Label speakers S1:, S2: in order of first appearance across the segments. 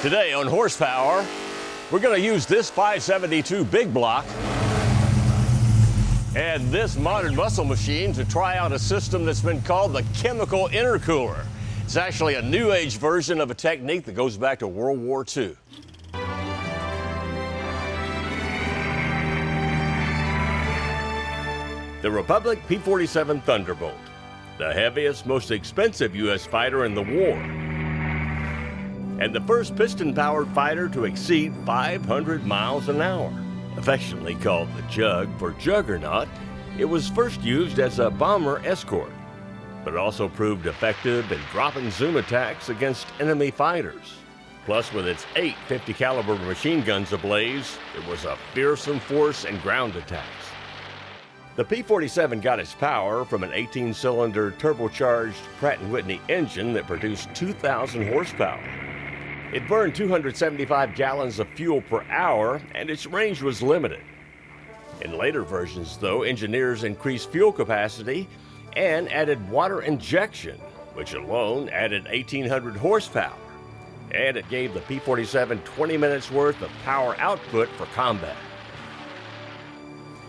S1: Today on Horsepower, we're going to use this 572 big block and this modern muscle machine to try out a system that's been called the chemical intercooler. It's actually a new age version of a technique that goes back to World War II. The Republic P-47 Thunderbolt, the heaviest, most expensive U.S. fighter in the war, and the first piston-powered fighter to exceed 500 miles an hour. Affectionately called the Jug for Juggernaut, it was first used as a bomber escort, but it also proved effective in dropping zoom attacks against enemy fighters. Plus, with its 8 50 caliber machine guns ablaze, it was a fearsome force in ground attacks. The P-47 got its power from an 18-cylinder turbocharged Pratt & Whitney engine that produced 2,000 horsepower. It burned 275 gallons of fuel per hour, and its range was limited. In later versions, though, engineers increased fuel capacity and added water injection, which alone added 1,800 horsepower. And it gave the P-47 20 minutes worth of power output for combat.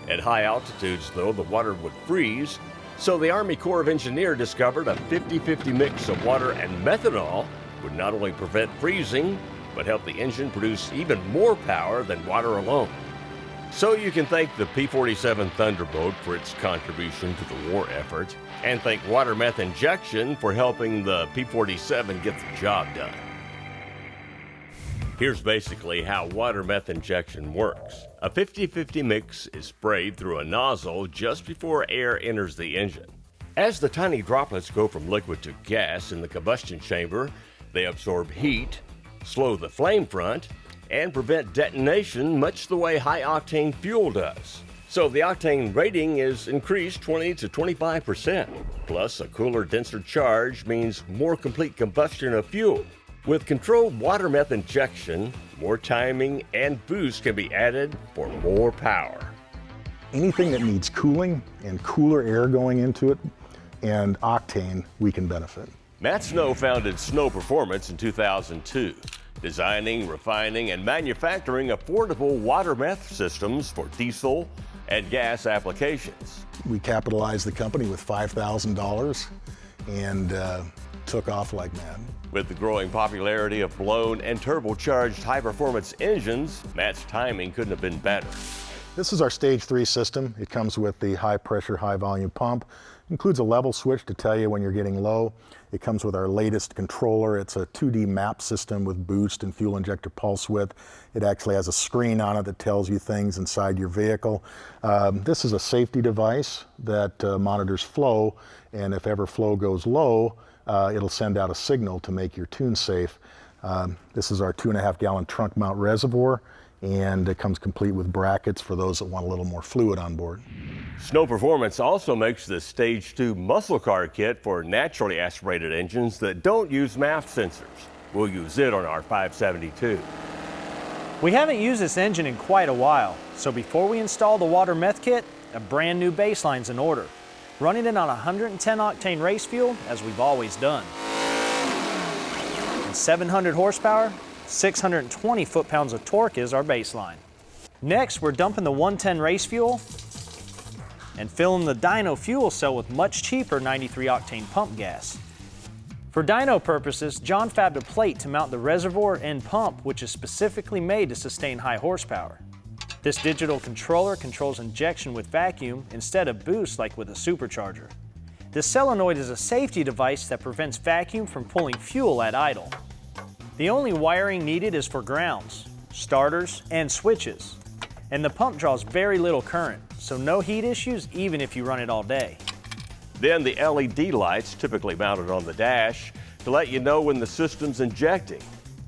S1: At high altitudes, though, the water would freeze, so the Army Corps of Engineers discovered a 50-50 mix of water and methanol would not only prevent freezing, but help the engine produce even more power than water alone. So you can thank the P-47 Thunderbolt for its contribution to the war effort, and thank water meth injection for helping the P-47 get the job done. Here's basically how water meth injection works. A 50-50 mix is sprayed through a nozzle just before air enters the engine. As the tiny droplets go from liquid to gas in the combustion chamber, they absorb heat, slow the flame front, and prevent detonation much the way high-octane fuel does. So the octane rating is increased 20 to 25%. Plus, a cooler, denser charge means more complete combustion of fuel. With controlled water meth injection, more timing and boost can be added for more power.
S2: Anything that needs cooling and cooler air going into it and octane, we can benefit.
S1: Matt Snow founded Snow Performance in 2002, designing, refining, and manufacturing affordable water meth systems for diesel and gas applications.
S2: We capitalized the company with $5,000 and took off like mad.
S1: With the growing popularity of blown and turbocharged high-performance engines, Matt's timing couldn't have been better.
S2: This is our Stage 3 system. It comes with the high-pressure, high-volume pump. It includes a level switch to tell you when you're getting low. It comes with our latest controller. It's a 2D map system with boost and fuel injector pulse width. It actually has a screen on it that tells you things inside your vehicle. This is a safety device that monitors flow, and if ever flow goes low, it'll send out a signal to make your tune safe. This is our 2.5 gallon trunk mount reservoir, and it comes complete with brackets for those that want a little more fluid on board.
S1: Snow Performance also makes the Stage 2 muscle car kit for naturally aspirated engines that don't use MAF sensors. We'll use it on our 572.
S3: We haven't used this engine in quite a while, so before we install the water meth kit, a brand new baseline's in order. Running it on 110 octane race fuel, as we've always done. And 700 horsepower, 620 foot-pounds of torque is our baseline. Next, we're dumping the 110 race fuel and filling the Dyno fuel cell with much cheaper 93 octane pump gas. For dyno purposes, John fabbed a plate to mount the reservoir and pump, which is specifically made to sustain high horsepower. This digital controller controls injection with vacuum instead of boost like with a supercharger. This solenoid is a safety device that prevents vacuum from pulling fuel at idle. The only wiring needed is for grounds, starters, and switches. And the pump draws very little current, so no heat issues even if you run it all day.
S1: Then the LED lights, typically mounted on the dash, to let you know when the system's injecting.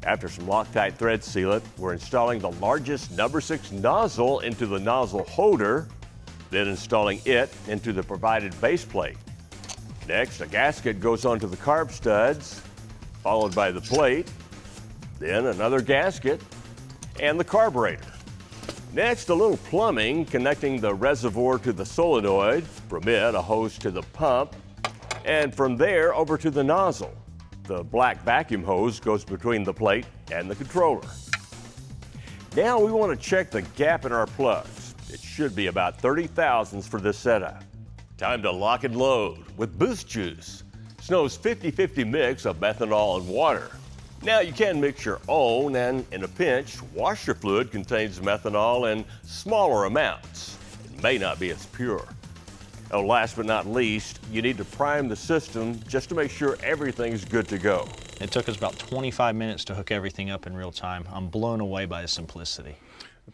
S1: After some Loctite thread sealant, we're installing the largest number 6 nozzle into the nozzle holder, then installing it into the provided base plate. Next, a gasket goes onto the carb studs, followed by the plate, then another gasket, and the carburetor. Next, a little plumbing connecting the reservoir to the solenoid, from it a hose to the pump, and from there over to the nozzle. The black vacuum hose goes between the plate and the controller. Now we want to check the gap in our plugs. It should be about 30 thousandths for this setup. Time to lock and load with Boost Juice, Snow's 50-50 mix of methanol and water. Now you can mix your own, and in a pinch, washer fluid contains methanol in smaller amounts. It may not be as pure. Oh, last but not least, you need to prime the system just to make sure everything's good to go.
S3: It took us about 25 minutes to hook everything up in real time. I'm blown away by the simplicity.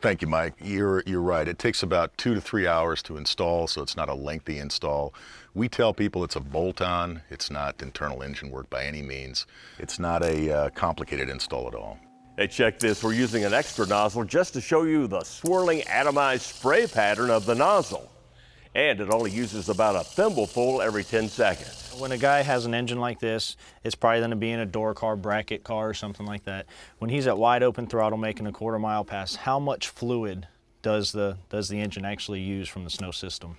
S4: Thank you, Mike. You're right. It takes about 2 to 3 hours to install, so it's not a lengthy install. We tell people it's a bolt-on. It's not internal engine work by any means. It's not a complicated install at all.
S1: Hey, check this. We're using an extra nozzle just to show you the swirling atomized spray pattern of the nozzle. And it only uses about a thimbleful every 10 seconds.
S3: When a guy has an engine like this, it's probably going to be in a door car, bracket car, or something like that. When he's at wide open throttle making a quarter-mile pass, how much fluid does the engine actually use from the Snow system?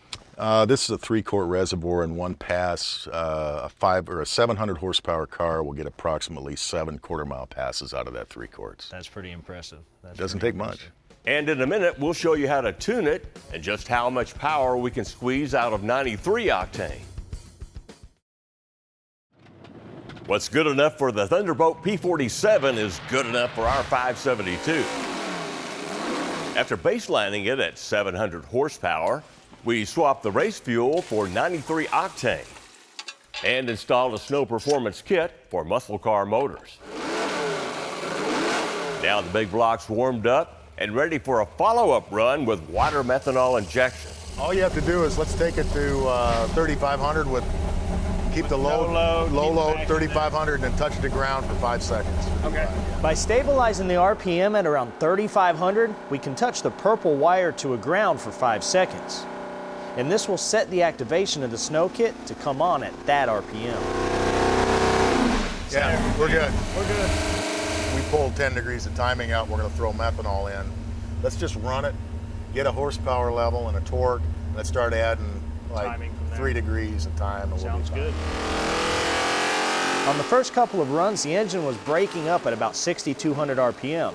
S4: This is a 3-quart reservoir in one pass. A 700 horsepower car will get approximately 7 quarter-mile passes out of that 3 quarts.
S3: That's pretty impressive.
S4: Doesn't take much.
S1: And in a minute, we'll show you how to tune it and just how much power we can squeeze out of 93 octane. What's good enough for the Thunderbolt P47 is good enough for our 572. After baselining it at 700 horsepower, we swapped the race fuel for 93 octane and installed a Snow Performance kit for muscle car motors. Now the big block's warmed up and ready for a follow-up run with water-methanol injection.
S2: All you have to do is let's take it to 3,500 with keep the low load 3,500 and then touch it to ground for 5 seconds.
S3: Okay. By stabilizing the RPM at around 3,500, we can touch the purple wire to a ground for 5 seconds. And this will set the activation of the Snow kit to come on at that RPM.
S2: Yeah, we're good. We're good. We pulled 10 degrees of timing out. We're going to throw methanol in. Let's just run it, get a horsepower level and a torque. Let's start adding like 3 degrees of time. And
S3: Sounds good. On the first couple of runs, the engine was braking up at about 6,200 RPM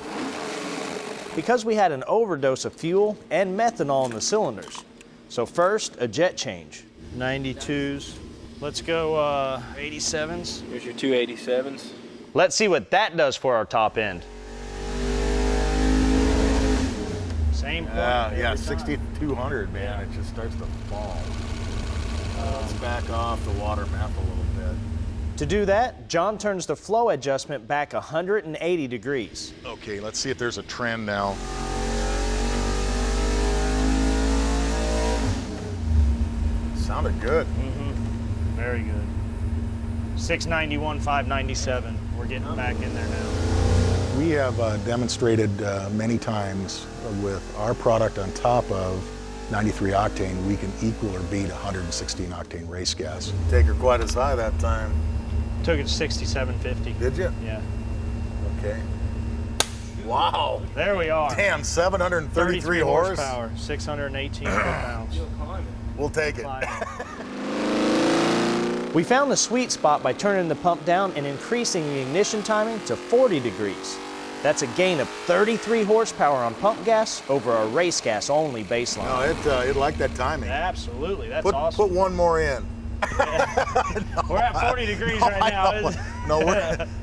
S3: because we had an overdose of fuel and methanol in the cylinders. So first, a jet change. 92s. Let's go 87s.
S5: Here's your 287s.
S3: Let's see what that does for our top end. Same point.
S2: Yeah, 6,200, man. It just starts to fall. Let's back off the water meth a little bit.
S3: To do that, John turns the flow adjustment back 180 degrees.
S2: Okay, let's see if there's a trend now. Sounded good.
S3: Very good. 691, 597. We're getting back in there now.
S2: We have demonstrated many times with our product on top of 93 octane, we can equal or beat 116 octane race gas. Take her quite as high that time.
S3: Took it to 6750.
S2: Did you?
S3: Yeah.
S2: Okay. Wow.
S3: There we are.
S2: Damn, 733
S3: horsepower, 618 foot-pounds.
S2: We'll take it.
S3: We found the sweet spot by turning the pump down and increasing the ignition timing to 40 degrees. That's a gain of 33 horsepower on pump gas over our race gas only baseline.
S2: No, it liked that timing.
S3: Absolutely, that's awesome.
S2: Put one more in.
S3: We're at 40 degrees right now.
S2: No,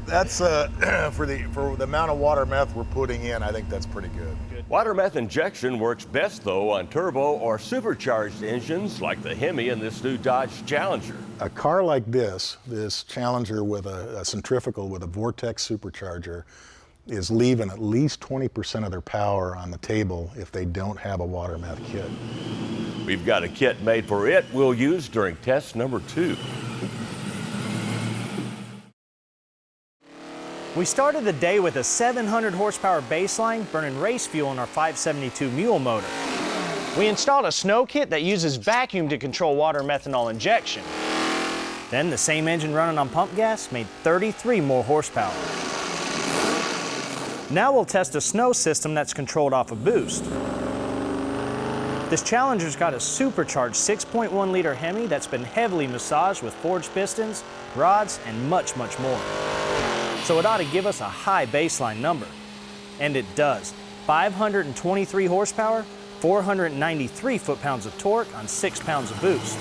S2: that's for the amount of water meth we're putting in, I think that's pretty good.
S1: Water meth injection works best, though, on turbo or supercharged engines like the Hemi and this new Dodge Challenger.
S2: A car like this Challenger with a centrifugal with a Vortex supercharger, is leaving at least 20% of their power on the table if they don't have a water meth kit.
S1: We've got a kit made for it we'll use during test number 2.
S3: We started the day with a 700 horsepower baseline burning race fuel in our 572 mule motor. We installed a Snow kit that uses vacuum to control water methanol injection. Then the same engine running on pump gas made 33 more horsepower. Now we'll test a Snow system that's controlled off a boost. This Challenger's got a supercharged 6.1 liter Hemi that's been heavily massaged with forged pistons, rods, and much, much more. So it ought to give us a high baseline number. And it does. 523 horsepower, 493 foot-pounds of torque on 6 pounds of boost.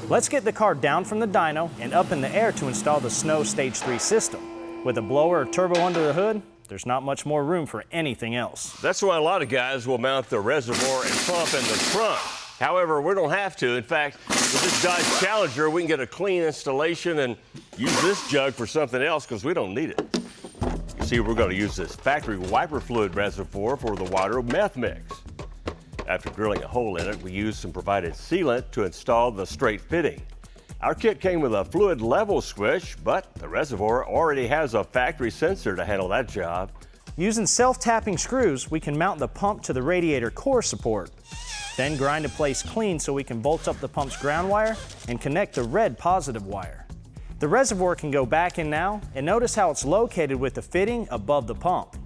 S3: Let's get the car down from the dyno and up in the air to install the Snow Stage 3 system. With a blower or turbo under the hood, there's not much more room for anything else.
S1: That's why a lot of guys will mount the reservoir and pump in the trunk. However, we don't have to. In fact, with this Dodge Challenger, we can get a clean installation and use this jug for something else because we don't need it. You see, we're going to use this factory wiper fluid reservoir for the water meth mix. After drilling a hole in it, we used some provided sealant to install the straight fitting. Our kit came with a fluid level switch, but the reservoir already has a factory sensor to handle that job.
S3: Using self-tapping screws, we can mount the pump to the radiator core support. Then grind a place clean so we can bolt up the pump's ground wire and connect the red positive wire. The reservoir can go back in now, and notice how it's located with the fitting above the pump.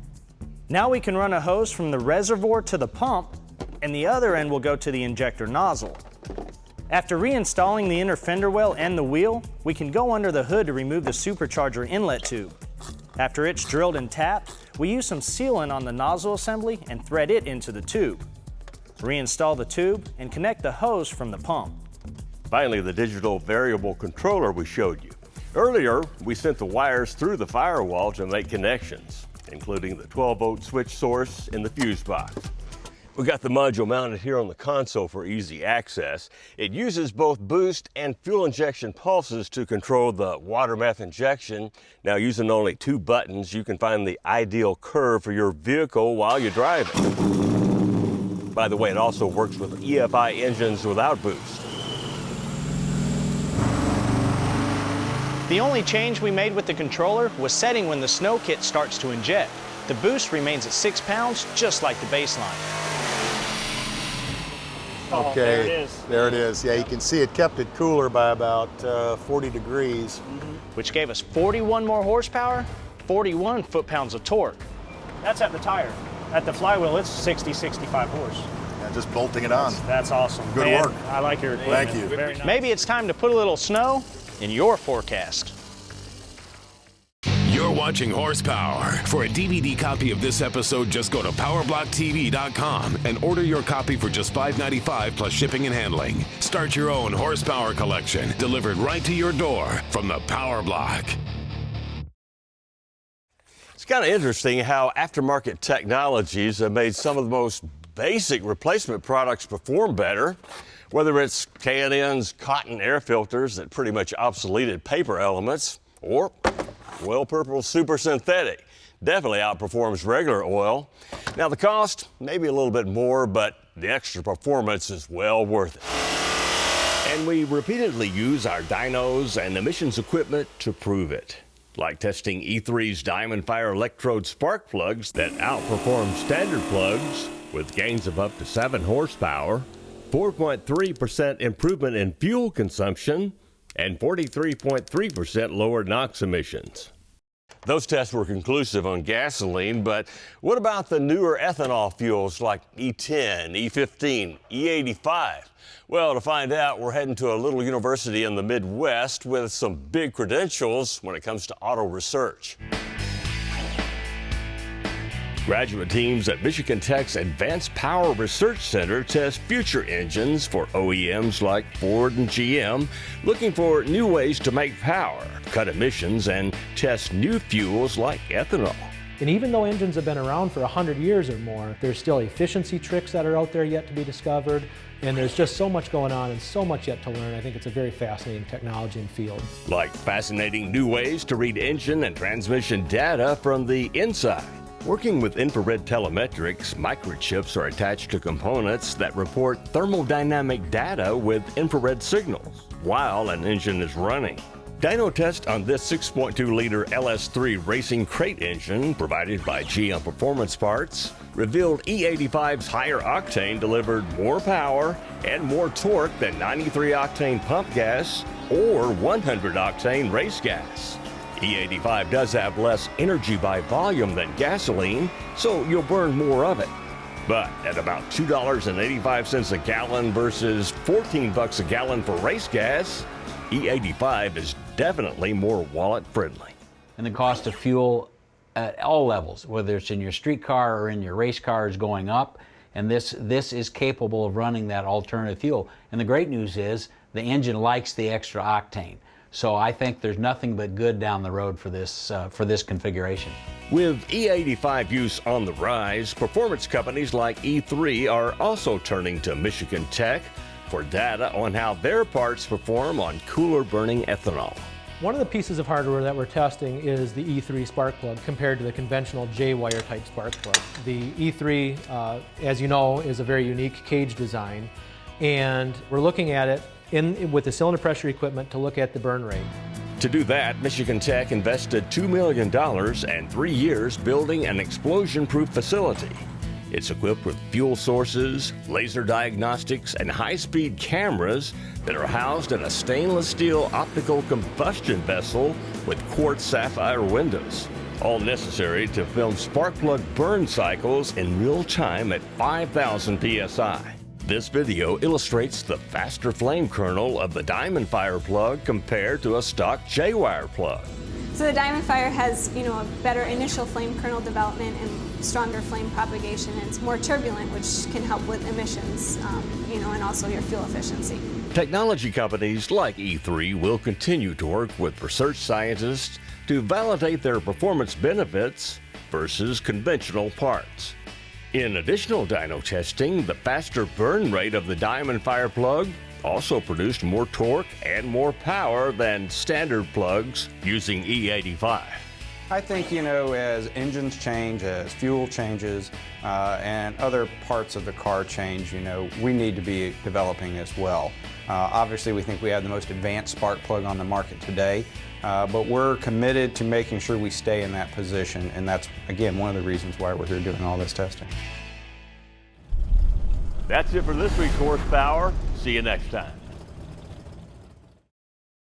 S3: Now we can run a hose from the reservoir to the pump, and the other end will go to the injector nozzle. After reinstalling the inner fender well and the wheel, we can go under the hood to remove the supercharger inlet tube. After it's drilled and tapped, we use some sealant on the nozzle assembly and thread it into the tube. Reinstall the tube and connect the hose from the pump.
S1: Finally, the digital variable controller we showed you. Earlier, we sent the wires through the firewall to make connections, including the 12-volt switch source in the fuse box. We got the module mounted here on the console for easy access. It uses both boost and fuel injection pulses to control the water meth injection. Now, using only 2 buttons, you can find the ideal curve for your vehicle while you drive it. By the way, it also works with EFI engines without boost.
S3: The only change we made with the controller was setting when the snow kit starts to inject. The boost remains at 6 pounds, just like the baseline.
S2: Okay,
S3: there it is.
S2: There it is. Yeah, you can see it kept it cooler by about 40 degrees.
S3: Which gave us 41 more horsepower, 41 foot-pounds of torque. That's at the tire. At the flywheel, it's 60, 65 horse.
S2: Yeah, just bolting it on.
S3: That's awesome.
S2: Good
S3: Man,
S2: work.
S3: I like your equipment.
S2: Thank you.
S3: Very nice. Maybe it's time to put a little snow in your forecast.
S5: You're watching Horsepower. For a DVD copy of this episode, just go to PowerBlockTV.com and order your copy for just $5.95 plus shipping and handling. Start your own horsepower collection, delivered right to your door from the Power Block.
S1: It's kind of interesting how aftermarket technologies have made some of the most basic replacement products perform better. Whether it's K&N's cotton air filters that pretty much obsoleted paper elements, or Well Purple Super Synthetic definitely outperforms regular oil. Now the cost, maybe a little bit more, but the extra performance is well worth it. And we repeatedly use our dynos and emissions equipment to prove it. Like testing E3's Diamond Fire electrode spark plugs that outperform standard plugs with gains of up to 7 horsepower, 4.3% improvement in fuel consumption, and 43.3% lower NOx emissions. Those tests were conclusive on gasoline, but what about the newer ethanol fuels like E10, E15, E85? Well, to find out, we're heading to a little university in the Midwest with some big credentials when it comes to auto research. Graduate teams at Michigan Tech's Advanced Power Research Center test future engines for OEMs like Ford and GM, looking for new ways to make power, cut emissions, and test new fuels like ethanol.
S6: And even though engines have been around for 100 years or more, there's still efficiency tricks that are out there yet to be discovered, and there's just so much going on and so much yet to learn. I think it's a very fascinating technology and field.
S1: Like fascinating new ways to read engine and transmission data from the inside. Working with infrared telemetrics, microchips are attached to components that report thermodynamic data with infrared signals while an engine is running. Dyno test on this 6.2-liter LS3 racing crate engine provided by GM Performance Parts revealed E85's higher octane delivered more power and more torque than 93-octane pump gas or 100-octane race gas. E85 does have less energy by volume than gasoline, so you'll burn more of it. But at about $2.85 a gallon versus $14 a gallon for race gas, E85 is definitely more wallet friendly.
S7: And the cost of fuel at all levels, whether it's in your street car or in your race car, is going up. And this is capable of running that alternative fuel. And the great news is the engine likes the extra octane. So I think there's nothing but good down the road for this configuration.
S1: With E85 use on the rise, performance companies like E3 are also turning to Michigan Tech for data on how their parts perform on cooler burning ethanol.
S6: One of the pieces of hardware that we're testing is the E3 spark plug compared to the conventional J-wire type spark plug. The E3, as you know, is a very unique cage design, and we're looking at it with the cylinder pressure equipment to look at the burn rate.
S1: To do that, Michigan Tech invested $2 million and 3 years building an explosion-proof facility. It's equipped with fuel sources, laser diagnostics, and high-speed cameras that are housed in a stainless steel optical combustion vessel with quartz sapphire windows, all necessary to film spark plug burn cycles in real time at 5,000 psi. This video illustrates the faster flame kernel of the Diamond Fire plug compared to a stock J-wire plug.
S8: So the Diamond Fire has, a better initial flame kernel development and stronger flame propagation, and it's more turbulent, which can help with emissions, and also your fuel efficiency.
S1: Technology companies like E3 will continue to work with research scientists to validate their performance benefits versus conventional parts. In additional dyno testing, the faster burn rate of the Diamond Fire plug also produced more torque and more power than standard plugs using E85.
S9: I think, as engines change, as fuel changes, and other parts of the car change, we need to be developing as well. Obviously, we think we have the most advanced spark plug on the market today, but we're committed to making sure we stay in that position, and that's, again, one of the reasons why we're here doing all this testing.
S1: That's it for this week's Horsepower. See you next time.